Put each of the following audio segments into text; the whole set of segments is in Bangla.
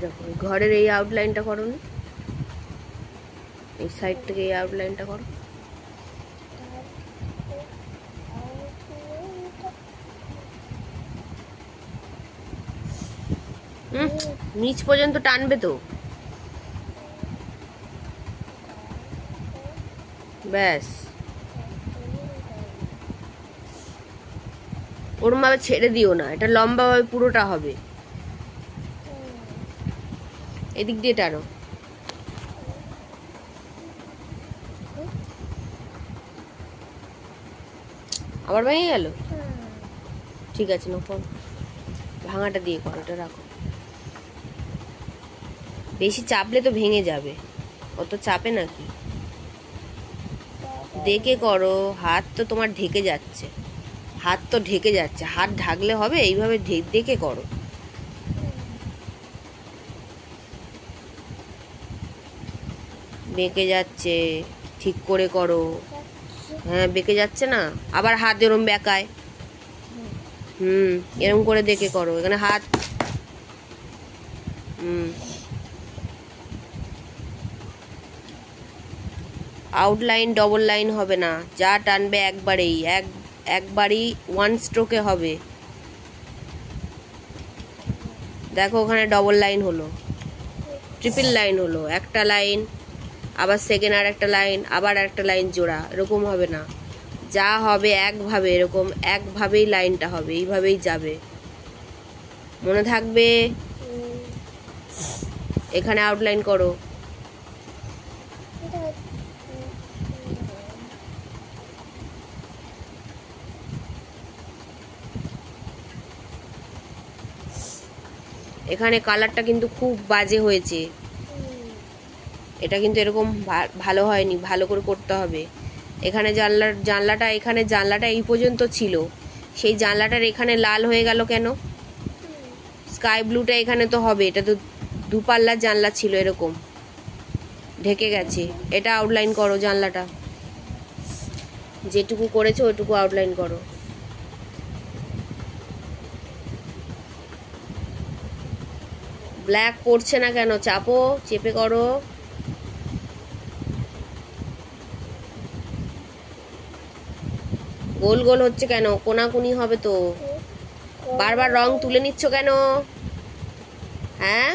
দেখো ঘরের এই আউটলাইনটা করো না, এই সাইড থেকে এই আউটলাইনটা করো। নিচ পর্যন্ত টানবে তো, ব্যাস। ওরম ভাবে ছেড়ে দিও না, এটা লম্বা ভাবে পুরোটা হবে। এদিক দিয়ে টানো। আবার ভেঙে গেল? ঠিক আছে, না কর, ভাঙাটা দিয়ে কর, এটা রাখো। বেশি চাপলে তো ভেঙে যাবে, অত চাপে নাকি, দেখে করো। হাত তো তোমার ঢেকে যাচ্ছে, হাত তো ঢেকে যাচ্ছে, হাত ঢাকলে হবে? এইভাবে দেখে করো। বেঁকে যাচ্ছে, ঠিক করে করো। হ্যাঁ, বেঁকে যাচ্ছে না, আবার হাত এরম বেঁকায়। এরম করে দেখে করো, এখানে হাত। আউটলাইন ডবল লাইন হবে না, যা টানবে একবারেই ওয়ান স্ট্রোকে হবে। দেখো ওখানে ডবল লাইন হলো, ট্রিপল লাইন হলো, একটা লাইন, আবার সেকেন্ড আর একটা লাইন, আবার একটা লাইন জোড়া, এরকম হবে না। যা হবে একভাবে, এরকম একভাবেই লাইনটা হবে, এইভাবেই যাবে, মনে থাকবে। এখানে আউটলাইন করো। এখানে কালারটা কিন্তু খুব বাজে হয়েছে, এটা কিন্তু এরকম ভালো হয়নি, ভালো করে করতে হবে। এখানে জানলাটা এই পর্যন্ত ছিল, সেই জানলাটার এখানে লাল হয়ে গেল কেন? স্কাই ব্লুটা এখানে তো হবে, এটা তো দুপাল্লার জানলা ছিল, এরকম ঢেকে গেছে। এটা আউটলাইন করো, জানলাটা যেটুকু করেছো ওইটুকু আউটলাইন করো। ব্ল্যাক পড়ছে না কেন? চাপো, চেপে করো। গোল গোল হচ্ছে কেন? কোনাকুনি হবে তো। বারবার রং তুলে নিচ্ছ কেন? হ্যাঁ,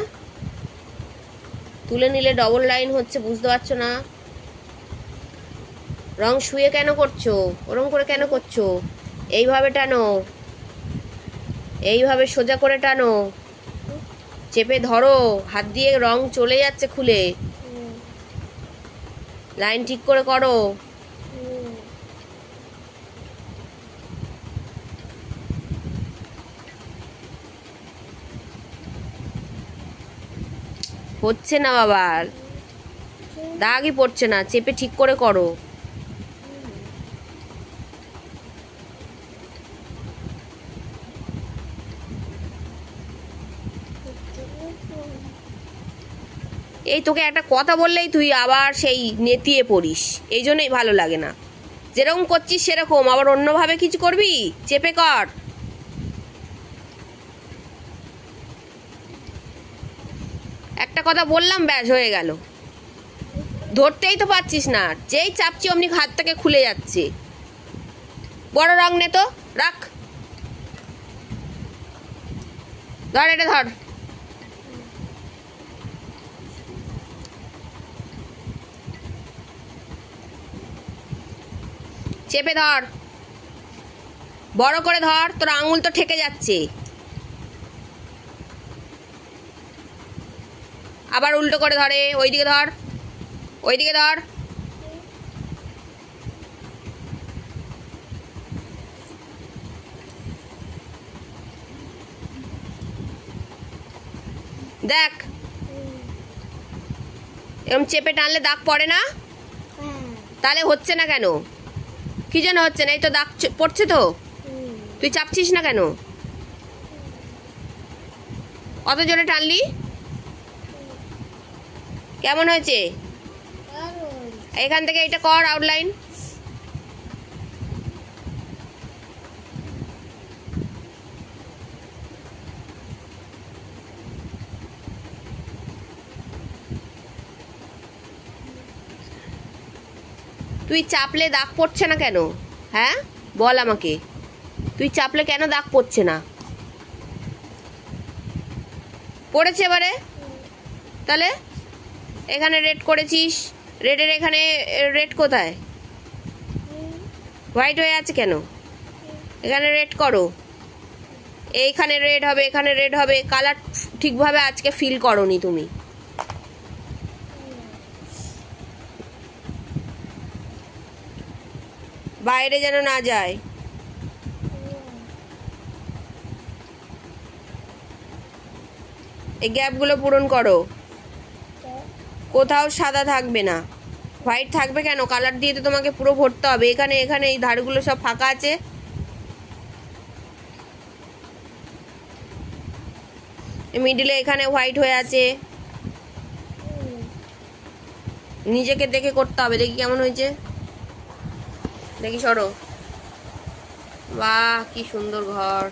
তুলে নিলে ডবল লাইন হচ্ছে, বুঝতে পারছো না? রং শুয়ে কেন করছো? ওরম করে কেন করছো? এইভাবে টানো, এইভাবে সোজা করে টানো, চেপে ধরো, হাত দিয়ে রং চলে যাচ্ছে খুলে। লাইন ঠিক করে করো। হচ্ছে না বাবা, দাগই পড়ছে না, চেপে ঠিক করে করো। এই তোকে একটা কথা বললেই তুই আবার সেই নেতিয়ে পড়িস, এই জন্যই ভালো লাগে না। যেরকম করছিস সেরকম আবার অন্যভাবে কিছু করবি, চেপে কর। একটা কথা বললাম, ব্যাস হয়ে গেল। ধরতেই তো পারছিস না, যেই চাপছি অমনি হাত থেকে খুলে যাচ্ছে। বড় রং নে তো, রাখ, ধর, এটা ধর। চেপে ধর, বড় করে ধর, তোর আঙুল তো ঠেকে যাচ্ছে। আবার উল্টো করে ধরে, ওইদিকে ধর, ওইদিকে ধর। দেখ, এরকম চেপে টানলে দাগ পড়ে না? তাহলে হচ্ছে না কেন? কি জন্য হচ্ছে না? এই তো দাগ পড়ছে তো, তুই চাপছিস না কেন? অত জোরে টানলি, কেমন হয়েছে? এখান থেকে এটা কর আউটলাইন। তুই চাপলে দাগ পড়ছে না কেন? হ্যাঁ বল আমাকে, তুই চাপলে কেন দাগ পড়ছে না? পড়েছে এবারে? তাহলে এখানে রেড করেছিস, রেডের এখানে রেড কোথায়? হোয়াইট হয়ে আছে কেন? এখানে রেড করো, এইখানে রেড হবে, এখানে রেড হবে। কালার ঠিকভাবে আজকে ফিল করোনি তুমি। বাইরে যেন না যায়। এই গ্যাপগুলো পূরণ করো, কোথাও সাদা থাকবে না, হোয়াইট থাকবে কেন? কালার দিয়ে তো তোমাকে পুরো ভরতে হবে। এখানে এখানে এই ধারগুলো সব ফাঁকা আছে, মিডিলে এখানে হোয়াইট হয়ে আছে। নিজেকে দেখে করতে হবে। দেখি কেমন হয়েছে, দেখি সরো। বাহ কি সুন্দর ঘর।